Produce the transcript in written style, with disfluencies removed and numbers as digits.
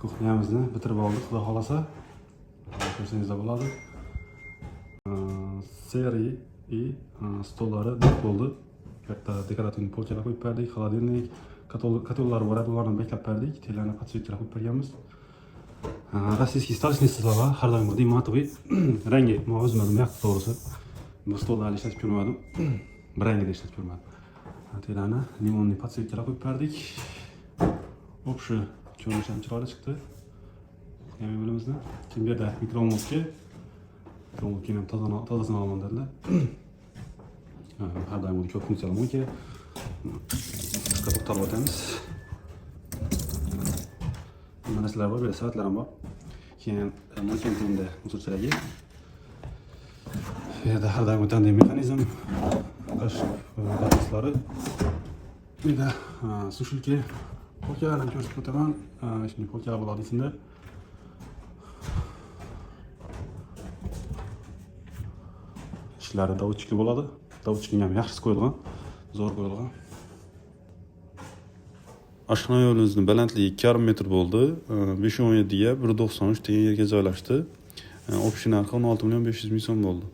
Kuxnyamizni bitirib oldik, xudo xolasa. Ko'rsangizlar bo'ladi. Seriy и stollari bo'ldi. Katta dekorativ polkalar qo'yib berdik, холодильник, katollari bor edi, ularni beklab berdik. Tellarni подсветкалар qo'yib berganmiz. Rossiyskiy stolchniy stola, har doim burdek matoviy. Rangi men o'zimdan yoqdi to'g'risi. Bu stollarni ishlatib ko'rmadim. Bir rangida ishlatib ko'rmadim. Tellarni limonli подсветкалар qo'yib berdik. Общий ko'rinishi ham chiroyli chiqdi. Yo'limizni kim berdi? Mikrovolnovka. Mikrovolnovkani ham tozasini olaman dedilar. Har doim ko'p funksiyali mo'ka. Qisqa to'xtalib o'tamiz. Mana narsalar bor, bir soatlar ham bor. Keyin mo'kani tenda musulchalagi. Bu yerda har doim o'tadigan mexanizm. Qoshlari. Bu yerda sushilka polkalarni ko'rsatib o'taman. Shunday polkalar bo'ladi ichida. Ishlari davutchikli bo'ladi. Davutchikning ham yaxshisi qo'yilgan, zo'r qo'yilgan. Oshxona yo'limizning balandligi 2,5 metr bo'ldi. 517 ga 193 degan yerga joylashdi. Общий narxi 16 million 500 ming so'm bo'ldi.